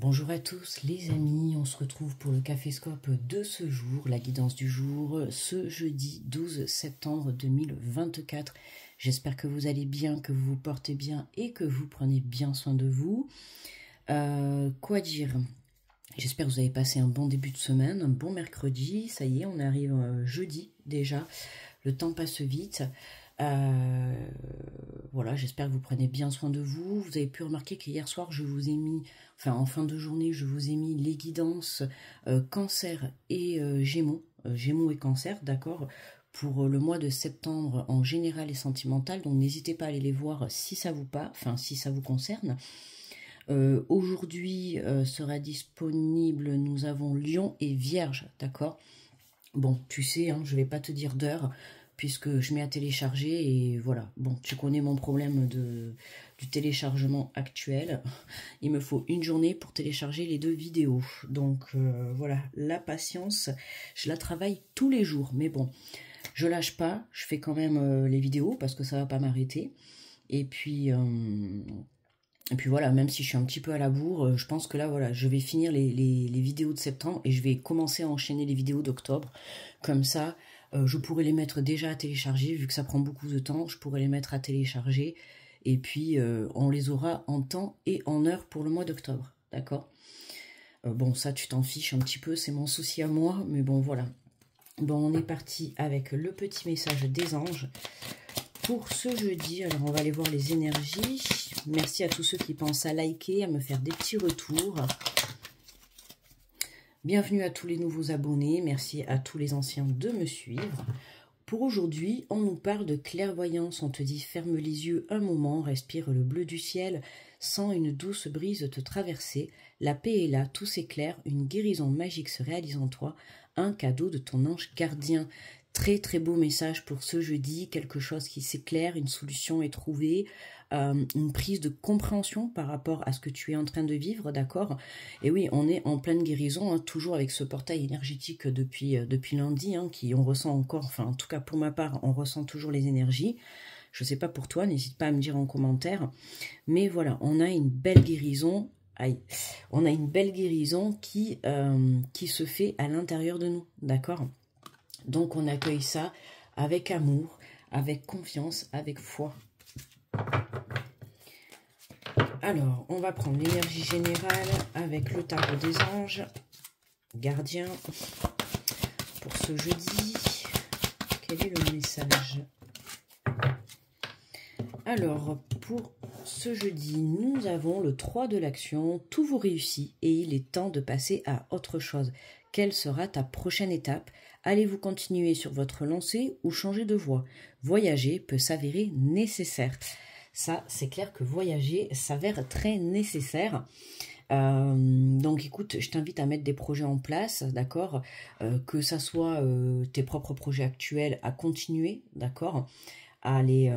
Bonjour à tous les amis, on se retrouve pour le Caféscope de ce jour, la guidance du jour, ce jeudi 12 septembre 2024. J'espère que vous allez bien, que vous vous portez bien et que vous prenez bien soin de vous. Quoi dire? J'espère que vous avez passé un bon début de semaine, un bon mercredi. Ça y est, on arrive jeudi déjà, le temps passe vite. Voilà, j'espère que vous prenez bien soin de vous. Vous avez pu remarquer qu'hier soir, je vous ai mis, en fin de journée, je vous ai mis les guidances cancer et gémeaux, gémeaux et cancer, d'accord, pour le mois de septembre en général et sentimental. Donc n'hésitez pas à aller les voir si ça si ça vous concerne. Aujourd'hui sera disponible, nous avons Lion et Vierge, d'accord. Bon, tu sais, hein, je vais pas te dire d'heure, puisque je mets à télécharger et voilà. Bon, tu connais mon problème du téléchargement actuel. Il me faut une journée pour télécharger les 2 vidéos. Donc voilà, la patience, je la travaille tous les jours. Mais bon, je lâche pas, je fais quand même les vidéos parce que ça va pas m'arrêter. Et puis voilà, même si je suis un petit peu à la bourre, je pense que là, voilà, je vais finir les vidéos de septembre et je vais commencer à enchaîner les vidéos d'octobre. Comme ça, je pourrais les mettre déjà à télécharger, vu que ça prend beaucoup de temps, je pourrais les mettre à télécharger. Et puis, on les aura en temps et en heure pour le mois d'octobre, d'accord? Bon, ça, tu t'en fiches un petit peu, c'est mon souci à moi, mais bon, voilà. Bon, on est parti avec le petit message des anges pour ce jeudi. Alors, on va aller voir les énergies. Merci à tous ceux qui pensent à liker, à me faire des petits retours. Bienvenue à tous les nouveaux abonnés. Merci à tous les anciens de me suivre. Pour aujourd'hui, on nous parle de clairvoyance. On te dit ferme les yeux un moment, respire le bleu du ciel, sens une douce brise te traverser. La paix est là, tout s'éclaire, une guérison magique se réalise en toi, un cadeau de ton ange gardien. Très très beau message pour ce jeudi, quelque chose qui s'éclaire, une solution est trouvée, une prise de compréhension par rapport à ce que tu es en train de vivre, d'accord? Et oui, on est en pleine guérison, hein, toujours avec ce portail énergétique depuis lundi, hein, qui on ressent encore, en tout cas pour ma part, on ressent toujours les énergies. Je ne sais pas pour toi, n'hésite pas à me dire en commentaire. Mais voilà, on a une belle guérison. Aïe, on a une belle guérison qui se fait à l'intérieur de nous, d'accord? Donc on accueille ça avec amour, avec confiance, avec foi. Alors, on va prendre l'énergie générale avec le tarot des anges, gardien, pour ce jeudi. Quel est le message? Alors, pour ce jeudi, nous avons le 3 de l'action. Tout vous réussit et il est temps de passer à autre chose. Quelle sera ta prochaine étape? Allez-vous continuer sur votre lancée ou changer de voie? Voyager peut s'avérer nécessaire. Ça, c'est clair que voyager s'avère très nécessaire. Donc écoute, je t'invite à mettre des projets en place, d'accord, que ça soit tes propres projets actuels à continuer, d'accord, à les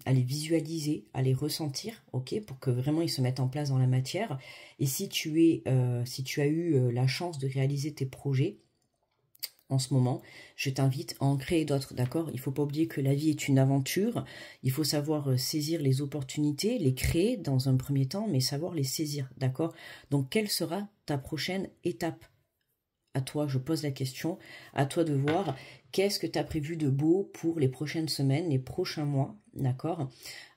visualiser, à les ressentir, ok, pour que vraiment ils se mettent en place dans la matière. Et si tu as eu la chance de réaliser tes projets en ce moment, je t'invite à en créer d'autres, d'accord? Il ne faut pas oublier que la vie est une aventure, il faut savoir saisir les opportunités, les créer dans un premier temps, mais savoir les saisir, d'accord? Donc, quelle sera ta prochaine étape? À toi, je pose la question, à toi de voir qu'est-ce que tu as prévu de beau pour les prochaines semaines, les prochains mois, d'accord?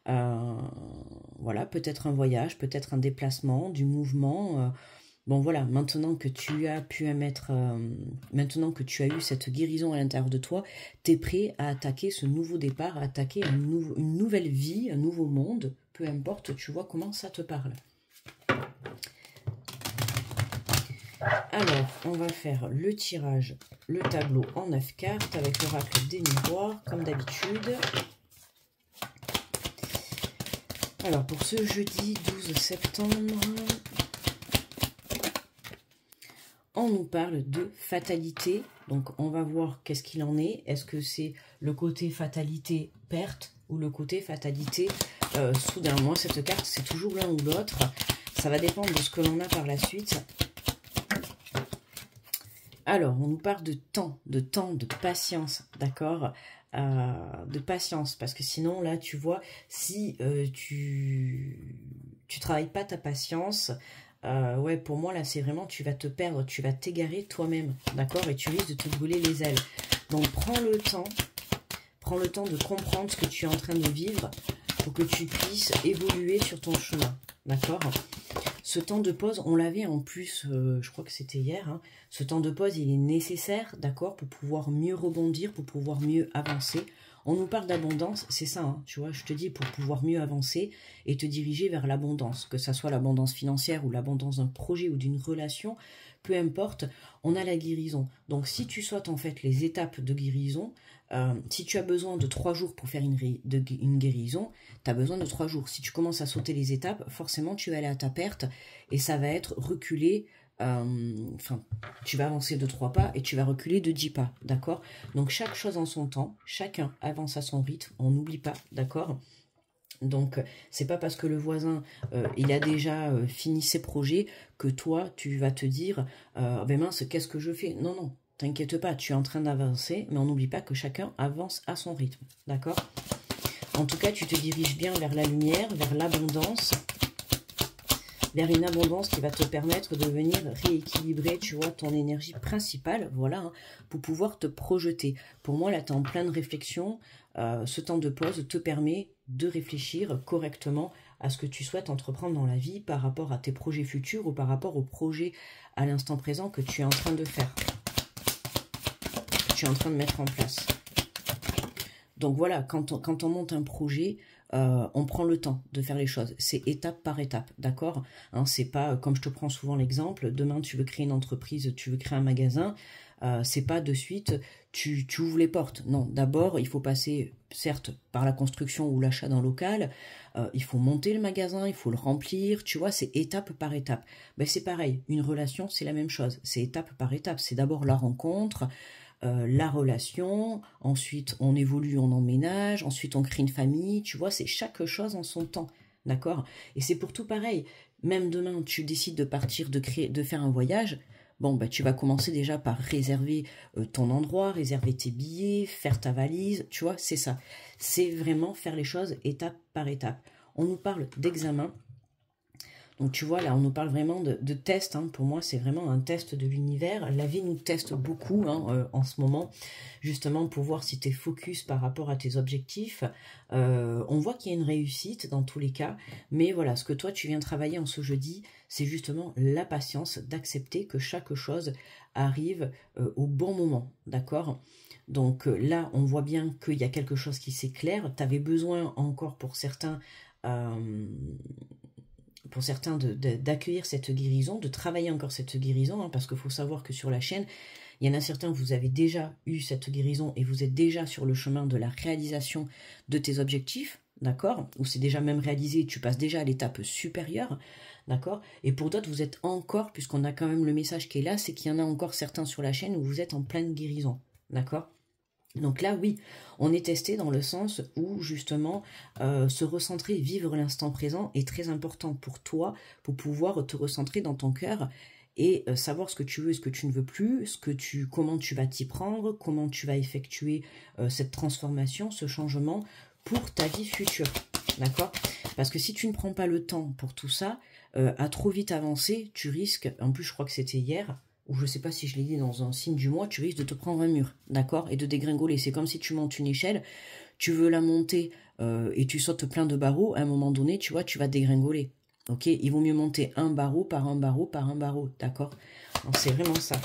Voilà, peut-être un voyage, peut-être un déplacement, du mouvement. Bon voilà, maintenant que tu as pu maintenant que tu as eu cette guérison à l'intérieur de toi, tu es prêt à attaquer ce nouveau départ, à attaquer une nouvelle vie, un nouveau monde, peu importe, tu vois comment ça te parle. Alors, on va faire le tirage, le tableau en 9 cartes avec l'oracle des miroirs, comme d'habitude. Alors, pour ce jeudi 12 septembre, on nous parle de fatalité. Donc, on va voir qu'est-ce qu'il en est. Est-ce que c'est le côté fatalité perte ou le côté fatalité soudain? Moi, cette carte, c'est toujours l'un ou l'autre. Ça va dépendre de ce que l'on a par la suite. Alors, on nous parle de temps, de patience, d'accord? De patience, parce que sinon, là, tu vois, si tu travailles pas ta patience, ouais, pour moi, là, c'est vraiment, tu vas te perdre, tu vas t'égarer toi-même, d'accord? Et tu risques de te brûler les ailes. Donc, prends le temps de comprendre ce que tu es en train de vivre pour que tu puisses évoluer sur ton chemin, d'accord? Ce temps de pause, on l'avait en plus, je crois que c'était hier, hein, ce temps de pause, il est nécessaire, d'accord, pour pouvoir mieux rebondir, pour pouvoir mieux avancer. On nous parle d'abondance, c'est ça, hein, tu vois, je te dis, pour pouvoir mieux avancer et te diriger vers l'abondance, que ça soit l'abondance financière ou l'abondance d'un projet ou d'une relation, peu importe, on a la guérison. Donc, si tu souhaites en fait les étapes de guérison, si tu as besoin de 3 jours pour faire une guérison, tu as besoin de 3 jours. Si tu commences à sauter les étapes, forcément, tu vas aller à ta perte et ça va être reculer. Enfin, tu vas avancer de 3 pas et tu vas reculer de 10 pas, d'accord? Donc, chaque chose en son temps, chacun avance à son rythme, on n'oublie pas, d'accord? Donc, c'est pas parce que le voisin, il a déjà fini ses projets que toi, tu vas te dire, ben mince, qu'est-ce que je fais? Non, non, t'inquiète pas, tu es en train d'avancer, mais on n'oublie pas que chacun avance à son rythme, d'accord? En tout cas, tu te diriges bien vers la lumière, vers l'abondance, vers une abondance qui va te permettre de venir rééquilibrer, tu vois, ton énergie principale, voilà, hein, pour pouvoir te projeter. Pour moi, là, tu es en pleine réflexion. Ce temps de pause te permet de réfléchir correctement à ce que tu souhaites entreprendre dans la vie par rapport à tes projets futurs ou par rapport aux projets à l'instant présent que tu es en train de faire, que tu es en train de mettre en place. Donc voilà, quand on monte un projet, on prend le temps de faire les choses. C'est étape par étape, d'accord, hein, c'est pas, comme je te prends souvent l'exemple, demain tu veux créer une entreprise, tu veux créer un magasin, c'est pas de suite, tu ouvres les portes. Non, d'abord, il faut passer, certes, par la construction ou l'achat d'un local, il faut monter le magasin, il faut le remplir, tu vois, c'est étape par étape. Ben, c'est pareil, une relation, c'est la même chose, c'est étape par étape. C'est d'abord la rencontre, la relation, ensuite on évolue, on emménage, ensuite on crée une famille, tu vois, c'est chaque chose en son temps, d'accord? Et c'est pour tout pareil, même demain tu décides de partir, de faire un voyage, bon, bah, tu vas commencer déjà par réserver ton endroit, réserver tes billets, faire ta valise, tu vois, c'est ça. C'est vraiment faire les choses étape par étape. On nous parle d'examen. Donc tu vois, là, on nous parle vraiment de test, hein. Pour moi, c'est vraiment un test de l'univers. La vie nous teste beaucoup, hein, en ce moment, justement pour voir si tu es focus par rapport à tes objectifs. On voit qu'il y a une réussite dans tous les cas, mais voilà, ce que toi, tu viens travailler en ce jeudi, c'est justement la patience d'accepter que chaque chose arrive au bon moment, d'accord? Donc là, on voit bien qu'il y a quelque chose qui s'éclaire. Tu avais besoin encore pour certains d'accueillir cette guérison, de travailler encore cette guérison, hein, parce qu'il faut savoir que sur la chaîne, il y en a certains, vous avez déjà eu cette guérison et vous êtes déjà sur le chemin de la réalisation de tes objectifs, d'accord? Ou c'est déjà même réalisé, tu passes déjà à l'étape supérieure, d'accord? Et pour d'autres, vous êtes encore, puisqu'on a quand même le message qui est là, c'est qu'il y en a encore certains sur la chaîne où vous êtes en pleine guérison, d'accord? Donc là, oui, on est testé dans le sens où, justement, se recentrer, vivre l'instant présent est très important pour toi, pour pouvoir te recentrer dans ton cœur et savoir ce que tu veux et ce que tu ne veux plus, comment tu vas t'y prendre, comment tu vas effectuer cette transformation, ce changement pour ta vie future, d'accord? Parce que si tu ne prends pas le temps pour tout ça, à trop vite avancer, tu risques, en plus je crois que c'était hier, ou je ne sais pas si je l'ai dit dans un signe du mois, tu risques de te prendre un mur, d'accord? Et de dégringoler. C'est comme si tu montes une échelle, tu veux la monter et tu sautes plein de barreaux, à un moment donné, tu vois, tu vas dégringoler. Ok? Il vaut mieux monter un barreau par un barreau par un barreau, d'accord? Donc c'est vraiment ça.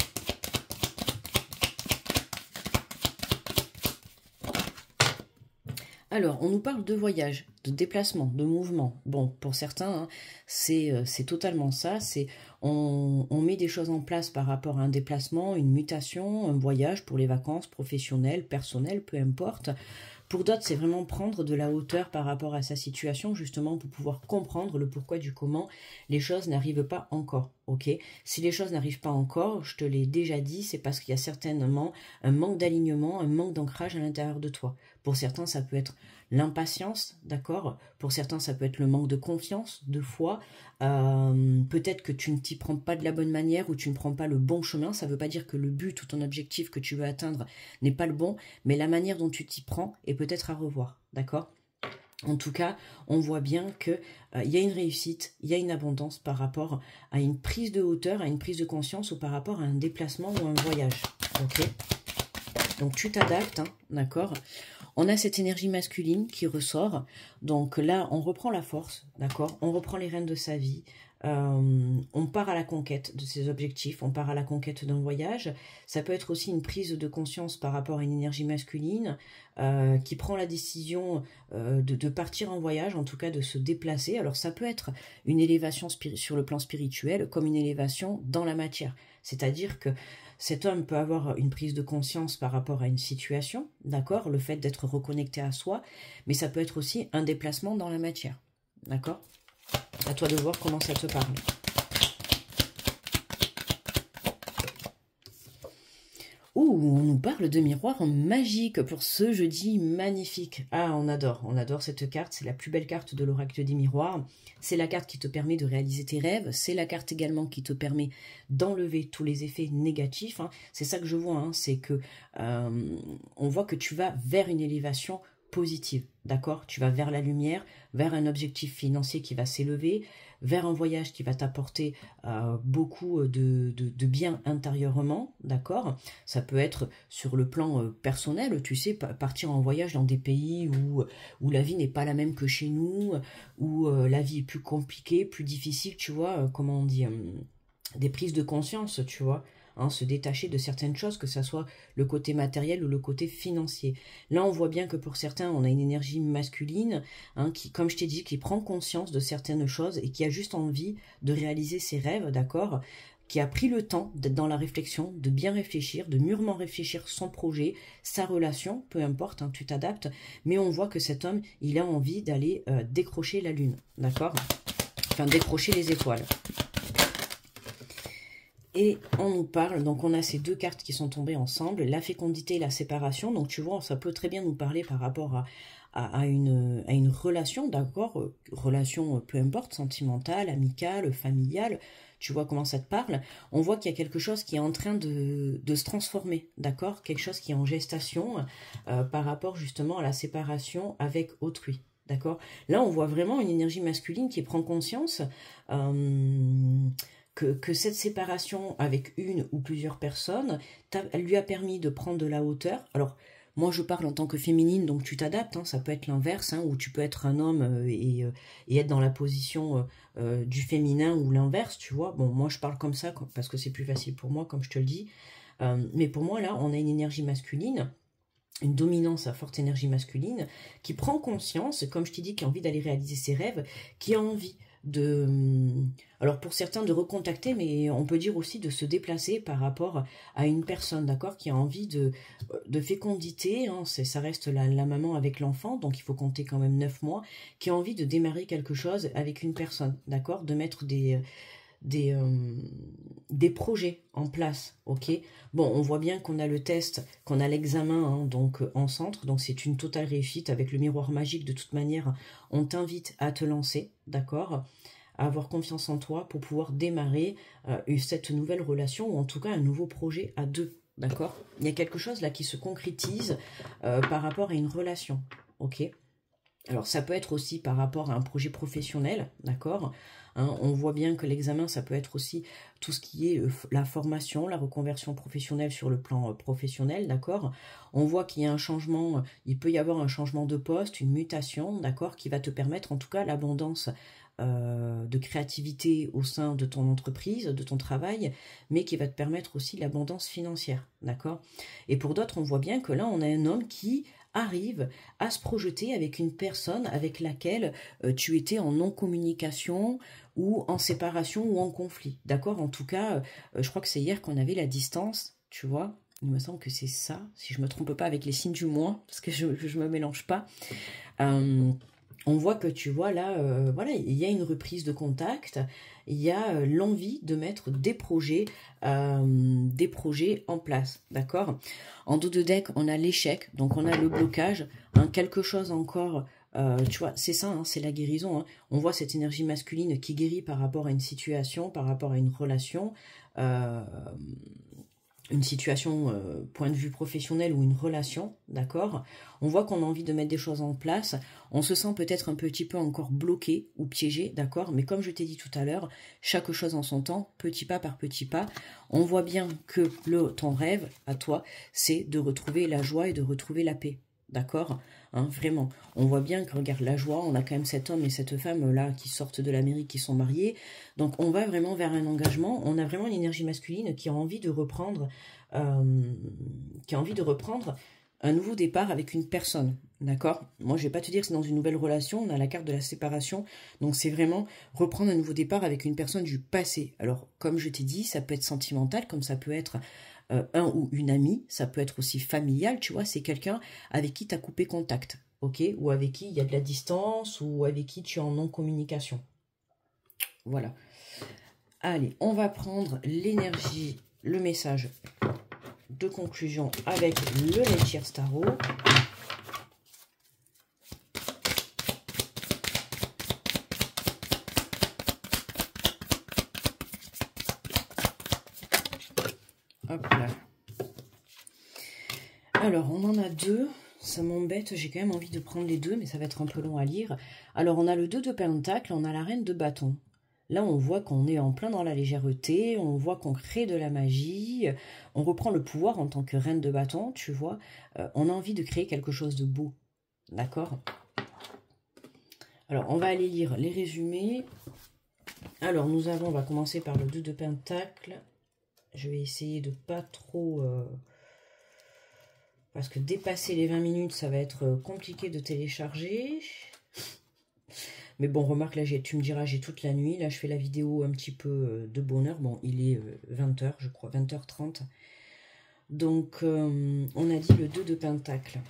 Alors, on nous parle de voyage, de déplacement, de mouvement. Bon, pour certains, hein, c'est totalement ça. On met des choses en place par rapport à un déplacement, une mutation, un voyage pour les vacances professionnelles, personnelles, peu importe. Pour d'autres, c'est vraiment prendre de la hauteur par rapport à sa situation, justement pour pouvoir comprendre le pourquoi du comment les choses n'arrivent pas encore. Ok, si les choses n'arrivent pas encore, je te l'ai déjà dit, c'est parce qu'il y a certainement un manque d'alignement, un manque d'ancrage à l'intérieur de toi. Pour certains, ça peut être l'impatience, d'accord? Pour certains, ça peut être le manque de confiance, de foi. Peut-être que tu ne t'y prends pas de la bonne manière ou tu ne prends pas le bon chemin. Ça ne veut pas dire que le but ou ton objectif que tu veux atteindre n'est pas le bon, mais la manière dont tu t'y prends est peut-être à revoir, d'accord? En tout cas, on voit bien qu'il y a une réussite, il y a une abondance par rapport à une prise de hauteur, à une prise de conscience ou par rapport à un déplacement ou un voyage. Ok? Donc tu t'adaptes, hein, d'accord? On a cette énergie masculine qui ressort. Donc là, on reprend la force, d'accord? On reprend les rênes de sa vie. On part à la conquête de ses objectifs, on part à la conquête d'un voyage. Ça peut être aussi une prise de conscience par rapport à une énergie masculine qui prend la décision de partir en voyage, en tout cas de se déplacer. Alors ça peut être une élévation sur le plan spirituel comme une élévation dans la matière. C'est-à-dire que cet homme peut avoir une prise de conscience par rapport à une situation, d'accord, le fait d'être reconnecté à soi, mais ça peut être aussi un déplacement dans la matière, d'accord? À toi de voir comment ça te parle. Ouh, on nous parle de miroir magique pour ce jeudi magnifique. Ah, on adore cette carte. C'est la plus belle carte de l'oracle des miroirs. C'est la carte qui te permet de réaliser tes rêves. C'est la carte également qui te permet d'enlever tous les effets négatifs. Hein. C'est ça que je vois, hein. C'est que on voit que tu vas vers une élévation positive, d'accord? Tu vas vers la lumière, vers un objectif financier qui va s'élever, vers un voyage qui va t'apporter beaucoup de bien intérieurement, d'accord? Ça peut être sur le plan personnel, tu sais, partir en voyage dans des pays où la vie n'est pas la même que chez nous, où la vie est plus compliquée, plus difficile, tu vois, comment on dit, des prises de conscience, tu vois. Hein, se détacher de certaines choses, que ce soit le côté matériel ou le côté financier. Là, on voit bien que pour certains, on a une énergie masculine, hein, qui, comme je t'ai dit, qui prend conscience de certaines choses et qui a juste envie de réaliser ses rêves, d'accord, qui a pris le temps d'être dans la réflexion, de bien réfléchir, de mûrement réfléchir son projet, sa relation, peu importe, hein, tu t'adaptes, mais on voit que cet homme, il a envie d'aller décrocher la lune, d'accord, enfin décrocher les étoiles. Et on nous parle, donc on a ces deux cartes qui sont tombées ensemble, la fécondité et la séparation. Donc tu vois, ça peut très bien nous parler par rapport à une relation, d'accord, relation peu importe, sentimentale, amicale, familiale. Tu vois comment ça te parle. On voit qu'il y a quelque chose qui est en train de se transformer, d'accord, quelque chose qui est en gestation par rapport justement à la séparation avec autrui. D'accord. Là, on voit vraiment une énergie masculine qui prend conscience que cette séparation avec une ou plusieurs personnes, elle lui a permis de prendre de la hauteur. Alors, moi, je parle en tant que féminine, donc tu t'adaptes. Hein, ça peut être l'inverse, hein, où tu peux être un homme et être dans la position du féminin ou l'inverse, tu vois. Bon, moi, je parle comme ça parce que c'est plus facile pour moi, comme je te le dis. Mais pour moi, là, on a une énergie masculine, une dominance à forte énergie masculine, qui prend conscience, comme je t'ai dit, qui a envie d'aller réaliser ses rêves, qui a envie alors pour certains de recontacter, mais on peut dire aussi de se déplacer par rapport à une personne, d'accord, qui a envie de fécondité, hein, ça reste la maman avec l'enfant, donc il faut compter quand même 9 mois, qui a envie de démarrer quelque chose avec une personne, d'accord, de mettre des projets en place, ok. Bon, on voit bien qu'on a le test, qu'on a l'examen, hein, donc en centre, donc c'est une totale réussite avec le miroir magique. De toute manière, on t'invite à te lancer, d'accord, à avoir confiance en toi pour pouvoir démarrer cette nouvelle relation, ou en tout cas un nouveau projet à deux, d'accord. Il y a quelque chose là qui se concrétise par rapport à une relation, ok. Alors ça peut être aussi par rapport à un projet professionnel, d'accord, hein, on voit bien que l'examen, ça peut être aussi tout ce qui est la formation, la reconversion professionnelle sur le plan professionnel, d'accord. On voit qu'il y a un changement, il peut y avoir un changement de poste, une mutation, d'accord, qui va te permettre en tout cas l'abondance de créativité au sein de ton entreprise, de ton travail, mais qui va te permettre aussi l'abondance financière, d'accord. Et pour d'autres, on voit bien que là, on a un homme qui arrive à se projeter avec une personne avec laquelle tu étais en non-communication ou en séparation ou en conflit, d'accord. En tout cas, je crois que c'est hier qu'on avait la distance, tu vois. Il me semble que c'est ça, si je me trompe pas avec les signes du mois, parce que je me mélange pas. On voit que tu vois là, voilà, il y a une reprise de contact, il y a l'envie de mettre des projets en place, d'accord. En dos de deck, on a l'échec, donc on a le blocage, hein, quelque chose encore, tu vois, c'est ça, hein, c'est la guérison. Hein. On voit cette énergie masculine qui guérit par rapport à une situation, par rapport à une relation. une situation, point de vue professionnel ou une relation, d'accord? On voit qu'on a envie de mettre des choses en place, on se sent peut-être un petit peu encore bloqué ou piégé, d'accord? Mais comme je t'ai dit tout à l'heure, chaque chose en son temps, petit pas par petit pas, on voit bien que ton rêve, à toi, c'est de retrouver la joie et de retrouver la paix, d'accord? Hein, vraiment, on voit bien que, regarde, la joie, on a quand même cet homme et cette femme là qui sortent de l'Amérique, qui sont mariés, donc on va vraiment vers un engagement, on a vraiment l'énergie masculine qui a envie de reprendre, un nouveau départ avec une personne, d'accord? Moi je vais pas te dire que c'est dans une nouvelle relation, on a la carte de la séparation, donc c'est vraiment reprendre un nouveau départ avec une personne du passé. Alors comme je t'ai dit, ça peut être sentimental, comme ça peut être un ou une amie, ça peut être aussi familial, tu vois, c'est quelqu'un avec qui tu as coupé contact, ok? Ou avec qui il y a de la distance, ou avec qui tu es en non-communication. Voilà. Allez, on va prendre l'énergie, le message de conclusion avec le Lettiers Tarot. Hop là. Alors, on en a deux. Ça m'embête, j'ai quand même envie de prendre les deux, mais ça va être un peu long à lire. Alors, on a le 2 de Pentacle, on a la Reine de Bâton. Là, on voit qu'on est en plein dans la légèreté, on voit qu'on crée de la magie, on reprend le pouvoir en tant que Reine de Bâton, tu vois. On a envie de créer quelque chose de beau, d'accord? Alors, on va aller lire les résumés. Alors, on va commencer par le 2 de Pentacle. Je vais essayer de pas trop... parce que dépasser les 20 minutes, ça va être compliqué de télécharger. Mais bon, remarque, là, tu me diras, j'ai toute la nuit. Là, je fais la vidéo un petit peu de bonne heure. Bon, il est 20h, je crois, 20h30. Donc, on a dit le 2 de Pentacle.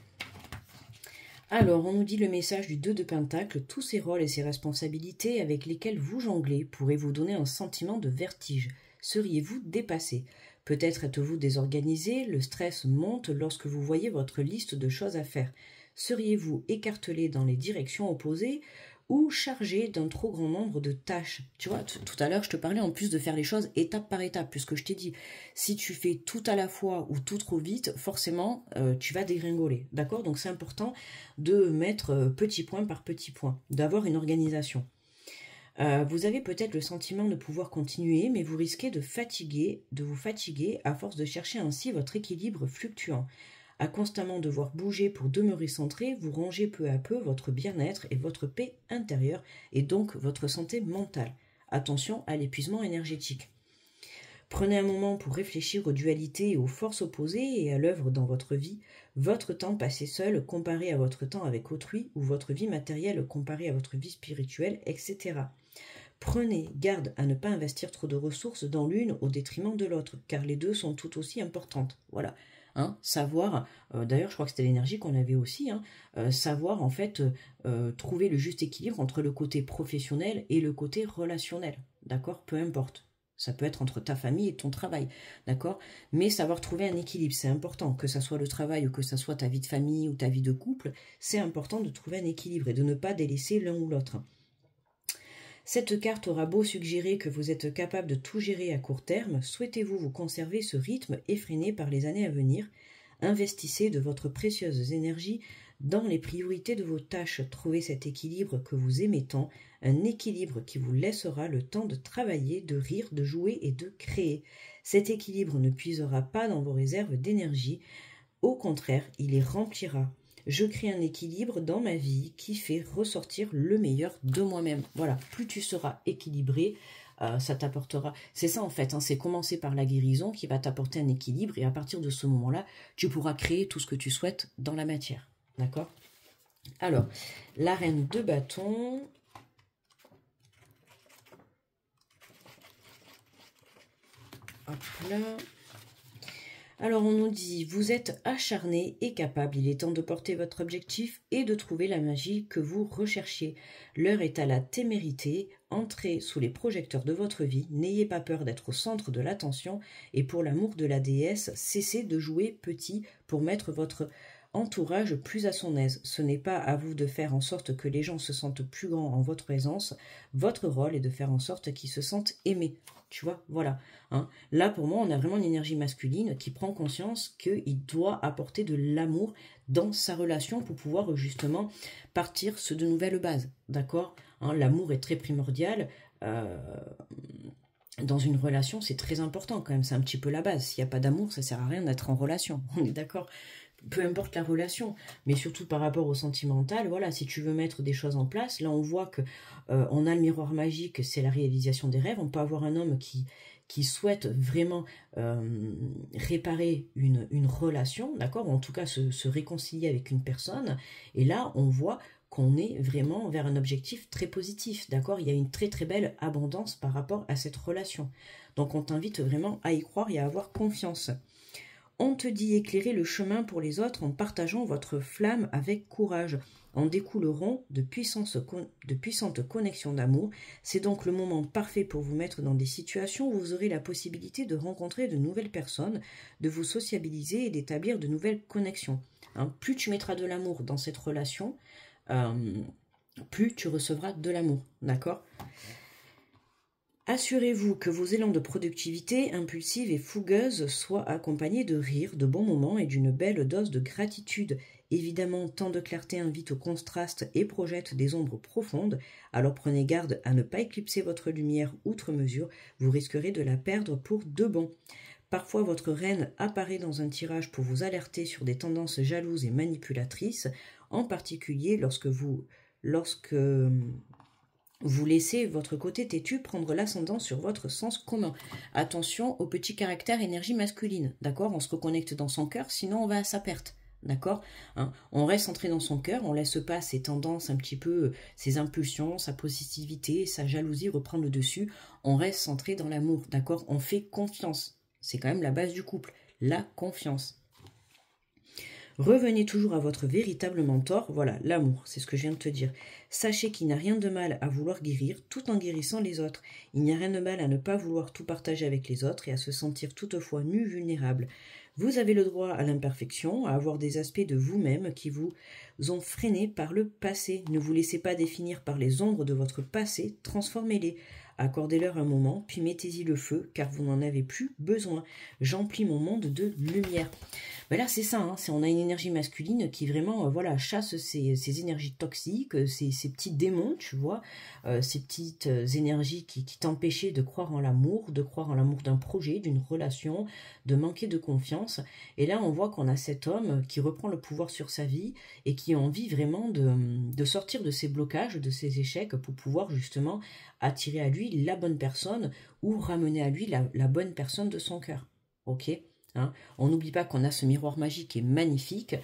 Alors, on nous dit le message du 2 de Pentacle. Tous ces rôles et ces responsabilités avec lesquels vous jonglez pourraient vous donner un sentiment de vertige. Seriez-vous dépassé? Peut-être êtes-vous désorganisé, le stress monte lorsque vous voyez votre liste de choses à faire. Seriez-vous écartelé dans les directions opposées ou chargé d'un trop grand nombre de tâches? Tu vois, tout à l'heure, je te parlais en plus de faire les choses étape par étape, puisque je t'ai dit, si tu fais tout à la fois ou tout trop vite, forcément, tu vas dégringoler, d'accord? Donc c'est important de mettre petit point par petit point, d'avoir une organisation. Vous avez peut-être le sentiment de pouvoir continuer, mais vous risquez de vous fatiguer à force de chercher ainsi votre équilibre fluctuant. À constamment devoir bouger pour demeurer centré, vous rangez peu à peu votre bien-être et votre paix intérieure, et donc votre santé mentale. Attention à l'épuisement énergétique. Prenez un moment pour réfléchir aux dualités et aux forces opposées et à l'œuvre dans votre vie, votre temps passé seul comparé à votre temps avec autrui, ou votre vie matérielle comparée à votre vie spirituelle, etc. Prenez garde à ne pas investir trop de ressources dans l'une au détriment de l'autre, car les deux sont tout aussi importantes. Voilà. Hein, savoir, d'ailleurs je crois que c'était l'énergie qu'on avait aussi, hein, savoir en fait trouver le juste équilibre entre le côté professionnel et le côté relationnel, d'accord? Peu importe. Ça peut être entre ta famille et ton travail, d'accord? Mais savoir trouver un équilibre, c'est important. Que ça soit le travail ou que ça soit ta vie de famille ou ta vie de couple, c'est important de trouver un équilibre et de ne pas délaisser l'un ou l'autre. Cette carte aura beau suggérer que vous êtes capable de tout gérer à court terme, souhaitez-vous vous conserver ce rythme effréné par les années à venir? Investissez de votre précieuse énergie dans les priorités de vos tâches. Trouvez cet équilibre que vous aimez tant, un équilibre qui vous laissera le temps de travailler, de rire, de jouer et de créer. Cet équilibre ne puisera pas dans vos réserves d'énergie, au contraire, il les remplira. Je crée un équilibre dans ma vie qui fait ressortir le meilleur de moi-même. Voilà, plus tu seras équilibré, ça t'apportera... C'est ça en fait, hein, c'est commencer par la guérison qui va t'apporter un équilibre et à partir de ce moment-là, tu pourras créer tout ce que tu souhaites dans la matière. D'accord? Alors, la reine de bâton... Hop là... Alors on nous dit, vous êtes acharné et capable, il est temps de porter votre objectif et de trouver la magie que vous recherchiez. L'heure est à la témérité, entrez sous les projecteurs de votre vie, n'ayez pas peur d'être au centre de l'attention et pour l'amour de la déesse, cessez de jouer petit pour mettre votre entourage plus à son aise. Ce n'est pas à vous de faire en sorte que les gens se sentent plus grands en votre présence. Votre rôle est de faire en sorte qu'ils se sentent aimés. Tu vois, voilà. Hein. Là, pour moi, on a vraiment une énergie masculine qui prend conscience qu'il doit apporter de l'amour dans sa relation pour pouvoir justement partir sur de nouvelles bases. D'accord, hein, l'amour est très primordial. Dans une relation, c'est très important quand même. C'est un petit peu la base. S'il n'y a pas d'amour, ça ne sert à rien d'être en relation. On est d'accord? Peu importe la relation, mais surtout par rapport au sentimental, voilà, si tu veux mettre des choses en place, là on voit que on a le miroir magique, c'est la réalisation des rêves. On peut avoir un homme qui souhaite vraiment réparer une relation, d'accord, ou en tout cas se réconcilier avec une personne, et là on voit qu'on est vraiment vers un objectif très positif, d'accord, il y a une très très belle abondance par rapport à cette relation. Donc on t'invite vraiment à y croire et à avoir confiance. On te dit éclairer le chemin pour les autres en partageant votre flamme avec courage. En découleront de puissantes connexions d'amour. C'est donc le moment parfait pour vous mettre dans des situations où vous aurez la possibilité de rencontrer de nouvelles personnes, de vous sociabiliser et d'établir de nouvelles connexions. Hein, plus tu mettras de l'amour dans cette relation, plus tu recevras de l'amour. D'accord ? Assurez-vous que vos élans de productivité impulsive et fougueuse soient accompagnés de rires, de bons moments et d'une belle dose de gratitude. Évidemment, tant de clarté invite au contraste et projette des ombres profondes, alors prenez garde à ne pas éclipser votre lumière outre mesure, vous risquerez de la perdre pour de bon. Parfois, votre reine apparaît dans un tirage pour vous alerter sur des tendances jalouses et manipulatrices, en particulier lorsque vous laissez votre côté têtu prendre l'ascendant sur votre sens commun. Attention au petit caractère énergie masculine, d'accord? On se reconnecte dans son cœur, sinon on va à sa perte, d'accord? Hein, on reste centré dans son cœur, on laisse pas ses tendances un petit peu, ses impulsions, sa positivité, sa jalousie reprendre le dessus. On reste centré dans l'amour, d'accord? On fait confiance. C'est quand même la base du couple, la confiance. Revenez toujours à votre véritable mentor, voilà, l'amour, c'est ce que je viens de te dire. Sachez qu'il n'y a rien de mal à vouloir guérir tout en guérissant les autres. Il n'y a rien de mal à ne pas vouloir tout partager avec les autres et à se sentir toutefois nu, vulnérable. Vous avez le droit à l'imperfection, à avoir des aspects de vous-même qui vous ont freiné par le passé. Ne vous laissez pas définir par les ombres de votre passé, transformez-les. Accordez-leur un moment, puis mettez-y le feu, car vous n'en avez plus besoin. J'emplis mon monde de lumière. Ben là, c'est ça, hein, on a une énergie masculine qui vraiment voilà, chasse ces énergies toxiques, ces petits démons, tu vois, ces petites énergies qui t'empêchaient de croire en l'amour d'un projet, d'une relation, de manquer de confiance. Et là, on voit qu'on a cet homme qui reprend le pouvoir sur sa vie et qui a envie vraiment de sortir de ses blocages, de ses échecs, pour pouvoir justement attirer à lui la bonne personne ou ramener à lui la bonne personne de son cœur. Ok ? Hein, on n'oublie pas qu'on a ce miroir magique qui est magnifique,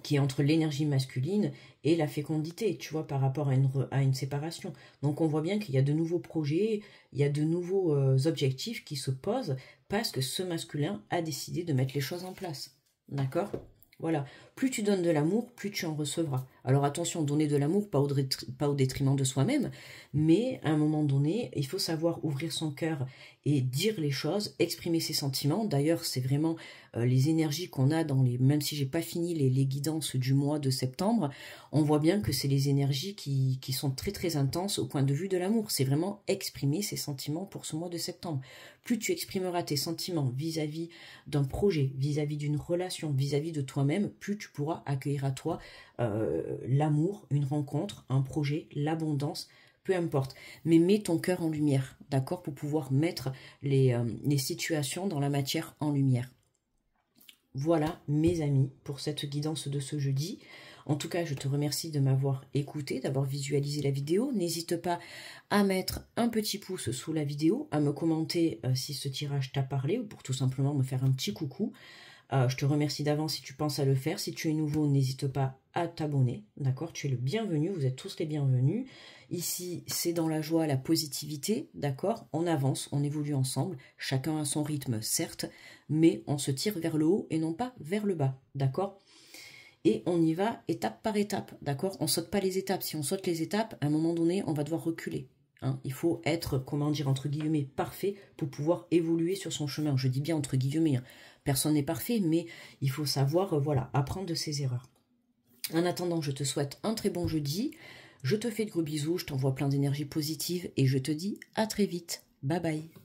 qui est entre l'énergie masculine et la fécondité, tu vois, par rapport à une séparation. Donc on voit bien qu'il y a de nouveaux projets, il y a de nouveaux objectifs qui se posent parce que ce masculin a décidé de mettre les choses en place. D'accord ? Voilà. Plus tu donnes de l'amour, plus tu en recevras. Alors attention, donner de l'amour, pas au détriment de soi-même, mais à un moment donné, il faut savoir ouvrir son cœur et dire les choses, exprimer ses sentiments. D'ailleurs, c'est vraiment les énergies qu'on a même si j'ai pas fini les guidances du mois de septembre, on voit bien que c'est les énergies qui sont très très intenses au point de vue de l'amour. C'est vraiment exprimer ses sentiments pour ce mois de septembre. Plus tu exprimeras tes sentiments vis-à-vis d'un projet, vis-à-vis d'une relation, vis-à-vis de toi-même, plus tu pourras accueillir à toi l'amour, une rencontre, un projet, l'abondance, peu importe. Mais mets ton cœur en lumière, d'accord, pour pouvoir mettre les situations dans la matière en lumière. Voilà, mes amis, pour cette guidance de ce jeudi. En tout cas, je te remercie de m'avoir écouté, d'avoir visualisé la vidéo. N'hésite pas à mettre un petit pouce sous la vidéo, à me commenter si ce tirage t'a parlé ou pour tout simplement me faire un petit coucou. Je te remercie d'avance si tu penses à le faire. Si tu es nouveau, n'hésite pas à t'abonner. D'accord? Tu es le bienvenu. Vous êtes tous les bienvenus. Ici, c'est dans la joie, la positivité. D'accord? On avance, on évolue ensemble. Chacun a son rythme, certes, mais on se tire vers le haut et non pas vers le bas. D'accord? Et on y va étape par étape. D'accord? On saute pas les étapes. Si on saute les étapes, à un moment donné, on va devoir reculer. Hein. Il faut être, comment dire, entre guillemets, parfait pour pouvoir évoluer sur son chemin. Je dis bien entre guillemets, hein. Personne n'est parfait, mais il faut savoir, voilà, apprendre de ses erreurs. En attendant, je te souhaite un très bon jeudi. Je te fais de gros bisous, je t'envoie plein d'énergie positive et je te dis à très vite. Bye bye.